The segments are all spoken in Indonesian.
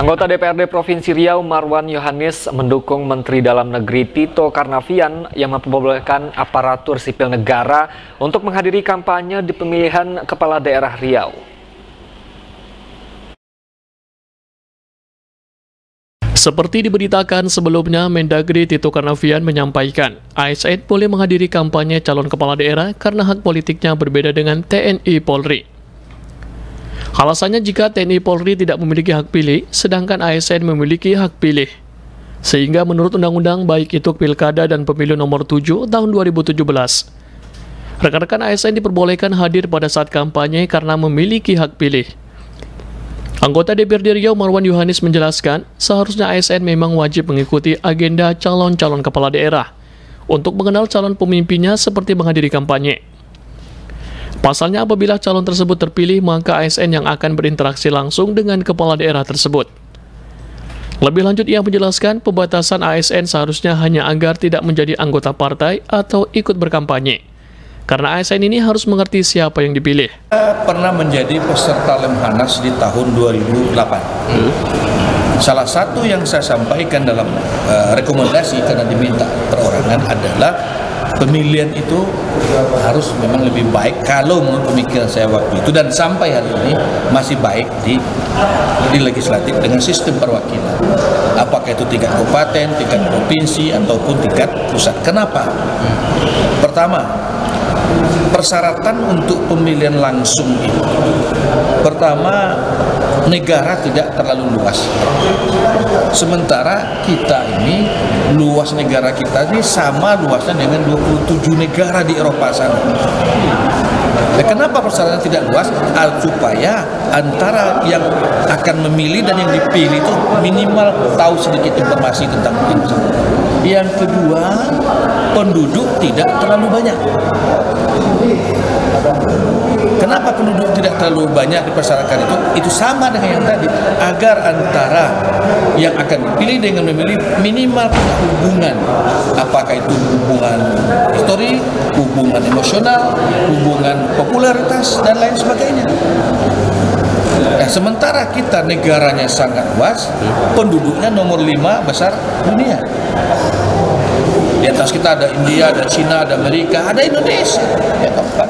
Anggota DPRD Provinsi Riau Marwan Yohanes mendukung Menteri Dalam Negeri Tito Karnavian yang memperbolehkan aparatur sipil negara untuk menghadiri kampanye di pemilihan kepala daerah Riau. Seperti diberitakan sebelumnya, Mendagri Tito Karnavian menyampaikan ASN boleh menghadiri kampanye calon kepala daerah karena hak politiknya berbeda dengan TNI Polri. Alasannya jika TNI Polri tidak memiliki hak pilih, sedangkan ASN memiliki hak pilih. Sehingga menurut Undang-Undang baik itu Pilkada dan Pemilu nomor 7 tahun 2017, rekan-rekan ASN diperbolehkan hadir pada saat kampanye karena memiliki hak pilih. Anggota DPRD Riau Marwan Yohanes menjelaskan, seharusnya ASN memang wajib mengikuti agenda calon-calon kepala daerah untuk mengenal calon pemimpinnya seperti menghadiri kampanye. Pasalnya apabila calon tersebut terpilih, maka ASN yang akan berinteraksi langsung dengan kepala daerah tersebut. Lebih lanjut ia menjelaskan, pembatasan ASN seharusnya hanya agar tidak menjadi anggota partai atau ikut berkampanye. Karena ASN ini harus mengerti siapa yang dipilih. Pernah menjadi peserta Lemhanas di tahun 2008. Salah satu yang saya sampaikan dalam rekomendasi karena diminta perorangan adalah pemilihan itu harus memang lebih baik kalau menurut pemikiran saya waktu itu, dan sampai hari ini masih baik di legislatif dengan sistem perwakilan. Apakah itu tingkat kabupaten, tingkat provinsi, ataupun tingkat pusat. Kenapa? Pertama, persyaratan untuk pemilihan langsung itu, pertama, negara tidak terlalu luas. Sementara kita ini, luas negara kita ini sama luasnya dengan 27 negara di Eropa sana. Nah, kenapa persyaratan tidak luas? Supaya antara yang akan memilih dan yang dipilih itu minimal tahu sedikit informasi tentang itu. Yang kedua, penduduk tidak terlalu banyak. Kenapa penduduk tidak terlalu banyak dipersyaratkan itu? Itu sama dengan yang tadi, agar antara yang akan dipilih dengan memilih minimal punya hubungan. Apakah itu hubungan histori, hubungan emosional, hubungan popularitas, dan lain sebagainya. Nah, sementara kita negaranya sangat luas, penduduknya nomor 5 besar dunia. Di atas kita ada India, ada Cina, ada Amerika, ada Indonesia. Ya, keempat,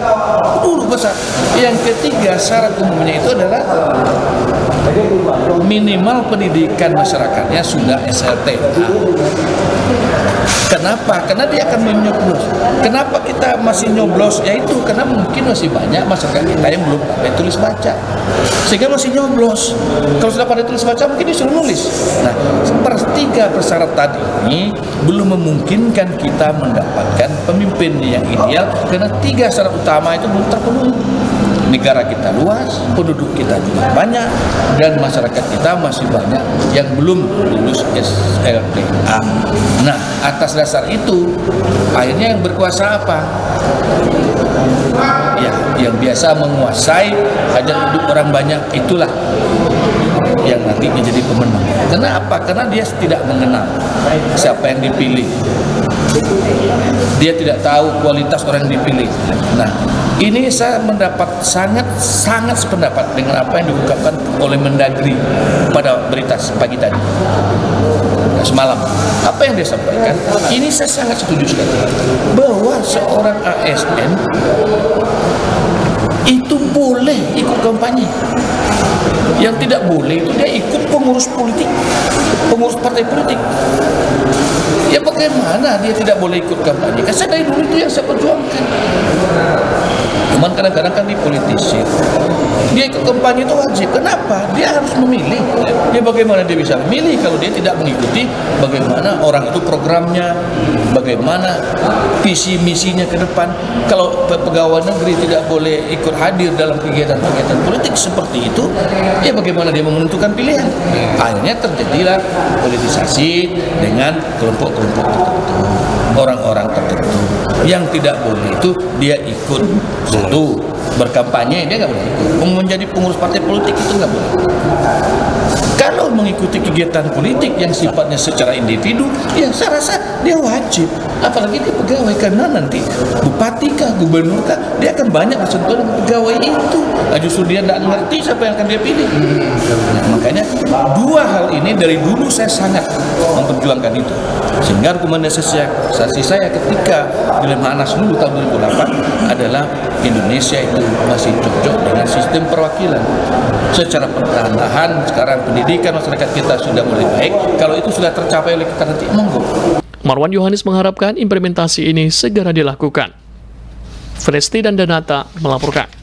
dulu besar. Yang ketiga, syarat umumnya itu adalah minimal pendidikan masyarakatnya sudah SLT. Kenapa? Karena dia akan menyoblos. Kenapa kita masih nyoblos? Yaitu karena mungkin masih banyak masyarakat kita yang belum pandai tulis baca, sehingga masih nyoblos. Kalau sudah pandai tulis baca, mungkin disuruh nulis. Nah, sepertiga persyaratan ini belum memungkinkan kita mendapatkan pemimpin yang ideal karena 3 syarat utama itu belum terpenuhi. Negara kita luas, penduduk kita juga banyak, dan masyarakat kita masih banyak yang belum lulus SLTA. Nah, atas dasar itu, akhirnya yang berkuasa apa? Ya, yang biasa menguasai hajat hidup orang banyak, itulah yang nanti menjadi pemenang. Kenapa? Karena dia tidak mengenal siapa yang dipilih. Dia tidak tahu kualitas orang yang dipilih. Nah, ini saya mendapat sangat sependapat dengan apa yang diungkapkan oleh Mendagri pada berita pagi tadi, semalam. Apa yang dia sampaikan, ini saya sangat setuju sekali, bahwa seorang ASN itu boleh ikut kampanye. Yang tidak boleh itu dia ikut pengurus politik, pengurus partai politik. Ya bagaimana dia tidak boleh ikut kampanye? Karena dari dulu itu yang saya perjuangkan. Cuman kadang-kadang kan dipolitisir. Dia ikut kampanye itu wajib. Kenapa? Dia harus memilih. Ya bagaimana dia bisa memilih kalau dia tidak mengikuti bagaimana orang itu programnya, bagaimana visi misinya ke depan. Kalau pegawai negeri tidak boleh ikut hadir dalam kegiatan-kegiatan politik seperti itu, ya bagaimana dia menentukan pilihan? Akhirnya terjadilah politisasi dengan kelompok-kelompok tertentu, orang-orang tertentu. Yang tidak boleh itu dia ikut satu berkampanye dia nggak boleh ikut. Menjadi pengurus partai politik itu nggak boleh. Kalau mengikuti kegiatan politik yang sifatnya secara individu, ya saya rasa dia wajib. Apalagi dia pegawai, karena nanti bupati kah, gubernur kah, dia akan banyak bersentuhan dengan pegawai itu. Justru dia tidak ngerti siapa yang akan dia pilih. Nah, makanya dua hal ini dari dulu saya sangat memperjuangkan itu. Sehingga rekomendasi saya ketika di Lemhanas dulu tahun 2008 adalah Indonesia itu masih cocok dengan sistem perwakilan. Secara perlahan sekarang pendidikan masyarakat kita sudah mulai baik. Kalau itu sudah tercapai oleh kita nanti, monggo. Marwan Yohanes mengharapkan implementasi ini segera dilakukan. Fresti dan Danata melaporkan.